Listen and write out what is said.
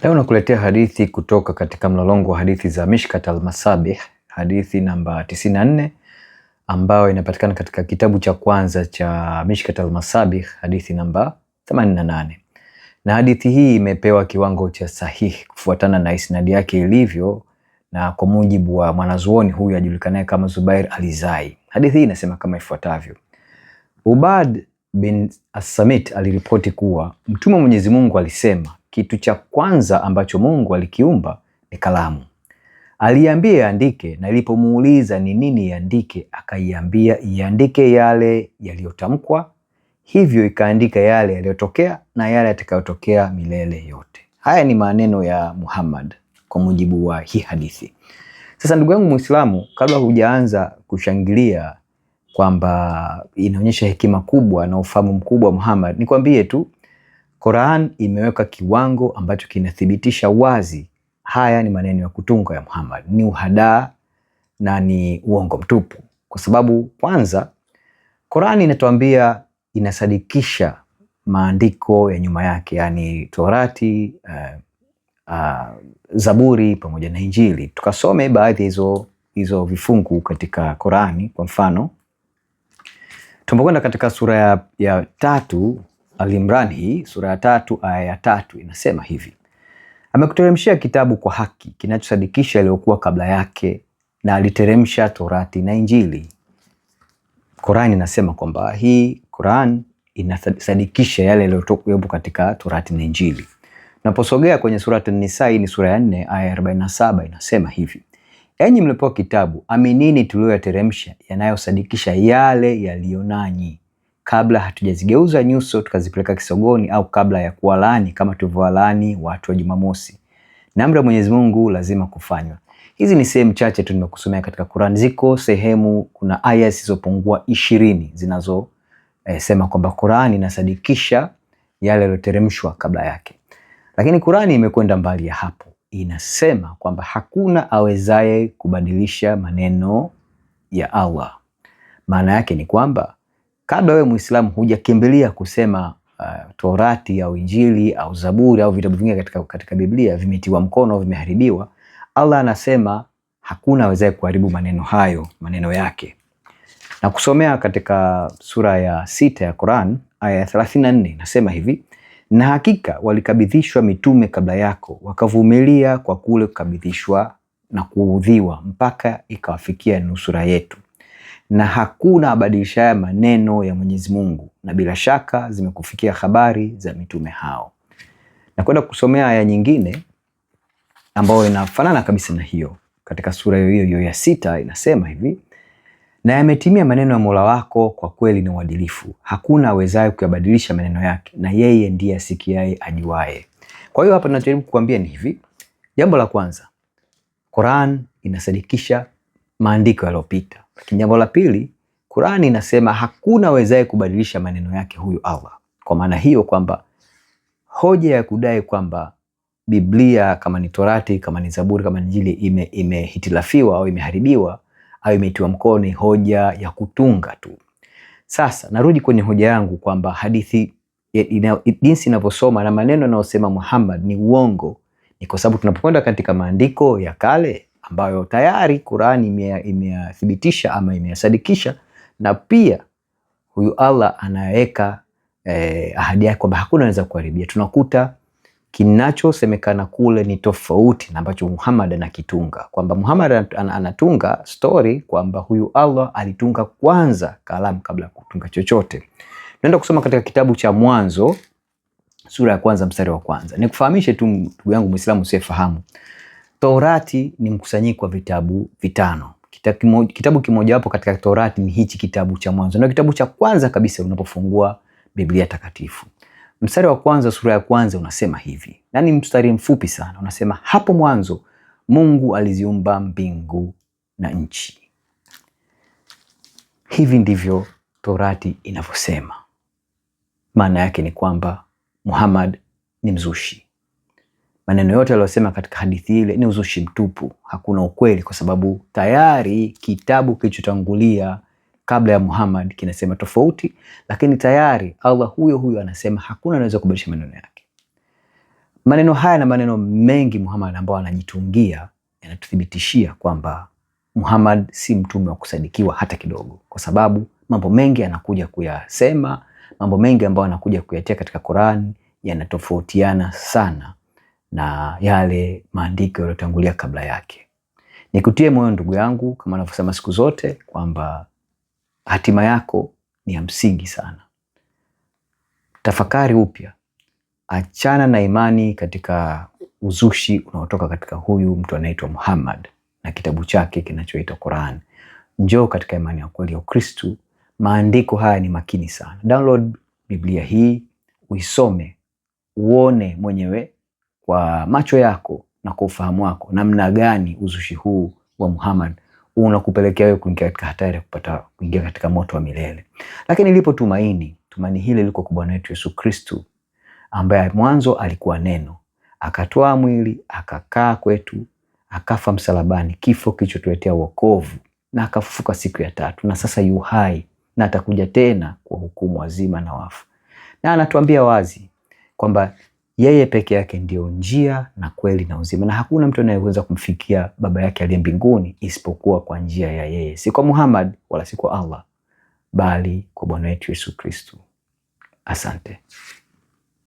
Leo nakuletea hadithi kutoka katika mlolongo wa hadithi za Mishkat al-Masabih, hadithi namba 94 ambayo inapatikana katika kitabu cha kwanza cha Mishkat al-Masabih, hadithi namba 88. Na hadithi hii imepewa kiwango cha sahihi kufuatana na isnadi yake ilivyo na kwa mujibu wa mwanazuoni huyu ajulikanaye kama Zubair Alizai. Hadithi hii inasema kama ifuatavyo. Ubad bin As-Samit aliripoti kuwa Mtume wa Mwenyezi Mungu alisema, kitu cha kwanza ambacho Mungu alikiumba ni kalamu. Aliambia iandike, na ilipomuuliza ni nini iandike, akaiambia iandike yale yaliyotamkwa, hivyo ikaandika yale yaliyotokea na yale yatakayotokea milele yote. Haya ni maneno ya Muhammad kwa mujibu wa hii hadithi. Sasa ndugu yangu Muislamu, kabla hujaanza kushangilia kwamba inaonyesha hekima kubwa na ufahamu mkubwa Muhammad, nikwambie tu Qur'an imeweka kiwango ambacho kinathibitisha wazi haya ni maneno ya kutunga ya Muhammad, ni uhadaa na ni uongo mtupu. Kwa sababu kwanza Qur'an inatuambia inasadikisha maandiko ya nyuma yake, yani Torati, Zaburi pamoja na Injili. Tukasome baadhi hizo vifungu katika Qur'ani. Kwa mfano, tunapokwenda katika sura ya 3 Al-Imran, hii sura ya 3 aya ya 3 inasema hivi: amekuteremshia kitabu kwa haki kinachosadikisha yaliyokuwa kabla yake, na aliteremsha Torati na Injili. Qur'an inasema kwamba hii Qur'an inasadikisha yale yaliyokuwa katika Torati na Injili. Tunaposogea kwenye sura An-Nisa, ni sura ya 4 aya ya 47 inasema hivi: enyi mlipewa kitabu, aminini tuliyoyateremsha yanayosadikisha yale yaliyo nanyi, kabla hatujazigeuza nyuso tukazipeleka kisogoni, au kabla ya kuwalaani kama tulivyowalaani watu wa Jumamosi. Na amri ya Mwenyezi Mungu lazima kufanywa. Hizi ni sehemu chache tu nimekusomea katika Qur'an. Ziko sehemu, kuna aya zisizopungua 20 zinazo sema kwamba Qur'an inasadikisha yale yaliyoteremshwa kabla yake. Lakini Qur'an imekwenda mbali ya hapo. Inasema kwamba hakuna awezaye kubadilisha maneno ya Allah. Maana yake ni kwamba kabla wewe Muislamu hujakimbilia kusema Torati au Injili au Zaburi au vitabu vingine katika Biblia vimetiwa mkono au vimeharibiwa, Allah anasema hakuna awezaye kuharibu maneno hayo, maneno yake. Na kusomea katika sura ya 6 ya Qur'an aya ya 34 inasema hivi: na hakika walikabidhishwa mitume kabla yako, wakavumilia kwa kule kukabidhishwa na kuudhiwa mpaka ikawafikia nusura yetu, na hakuna abadilishaye maneno ya Mwenyezi Mungu, na bila shaka zimekufikia habari za mitume hao. Na kwenda kusomea aya nyingine ambayo inafanana kabisa na hiyo katika sura hiyo ya 6 inasema hivi: na yametimia maneno ya Mola wako kwa kweli na uadilifu, hakuna awezaye kuyabadilisha maneno yake, na yeye ndiye asikiaye ajuaye. Kwa hiyo hapa ninajaribu kukuambia ni hivi: jambo la kwanza, Qur'an inasadikisha maandiko yaliyopita. Lakini jambo la pili, Qur'an inasema hakuna awezaye kubadilisha maneno yake huyu Allah. Kwa maana hiyo kwamba hoja ya kudai kwamba Biblia kama ni Torati, kama ni Zaburi, kama ni Injili imehitilafiwa au imeharibiwa au imetiwa mkono ni hoja ya kutunga tu. Sasa narudi kwenye hoja yangu kwamba hadithi jinsi inavyosoma na maneno yanayosema Muhammad ni uongo, ni kwa sababu tunapokwenda katika maandiko ya kale ambayo tayari Qur'an imeyathibitisha ama imeyasadikisha, na pia huyu Allah anaweka ahadi yake kwamba hakuna anaweza kuharibia. Tunakuta kinachosemekana kule ni tofauti na ambacho Muhammad anakitunga, kwamba Muhammad anatunga story kwamba huyu Allah alitunga kwanza kalamu kabla ya kutunga chochote. Tunaenda kusoma katika kitabu cha Mwanzo sura ya 1 mstari wa 1. Nikufahamishe tu ndugu yangu Muislamu usiyefahamu, Torati ni mkusanyiko wa vitabu 5. Kitabu kimoja hapo katika Torati ni hichi kitabu cha Mwanzo. Ndio kitabu cha kwanza kabisa unapofungua Biblia takatifu. Mstari wa 1 sura ya 1 unasema hivi, na ni mstari mfupi sana. Unasema hapo mwanzo Mungu aliziumba mbingu na nchi. Hivi ndivyo Torati inavyosema. Maana yake ni kwamba Muhammad ni mzushi. Maneno yote aliyosema katika hadithi ile ni uzushi mtupu, hakuna ukweli, kwa sababu tayari kitabu kilichotangulia kabla ya Muhammad kinasema tofauti, lakini tayari Allah huyo anasema hakuna anaweza kubadilisha maneno yake. Maneno haya na maneno mengi Muhammad ambao anajitungia yanatuthibitishia kwamba Muhammad si mtume wa kusadikiwa hata kidogo, kwa sababu mambo mengi anakuja kuyasema, mambo mengi ambayo anakuja kuyatia katika Qur'an yanatofautiana sana na yale maandiko yaliyotangulia kabla yake. Nikutie moyo ndugu yangu, kama anavyosema siku zote kwamba hatima yako ni ya msingi sana. Tafakari upya. Achana na imani katika uzushi unaotoka katika huyu mtu anaitwa Muhammad na kitabu chake kinachoitwa Qur'an. Njoo katika imani ya kweli ya Ukristo. Maandiko haya ni makini sana. Download Biblia hii, uisome, uone mwenyewe kwa macho yako na kwa ufahamu wako namna gani uzushi huu wa Muhammad unakupelekea wewe kuingia katika hatari ya kuingia katika moto wa milele. Lakini lipo tumaini. Tumaini hili liko kwa Bwana wetu Yesu Kristo, ambaye mwanzo alikuwa neno, akatoa mwili, akakaa kwetu, akafa msalabani, kifo kilichotuletea wokovu, na akafufuka siku ya tatu, na sasa yu hai na atakuja tena kwa hukumu wazima na wafu. Na anatuambia wazi kwamba yeye peke yake ndio njia na kweli na uzima, na hakuna mtu anayeweza kumfikia Baba yake aliye mbinguni isipokuwa kwa njia ya yeye, si kwa Muhammad wala si kwa Allah, bali kwa Bwana wetu Yesu Kristo. Asante.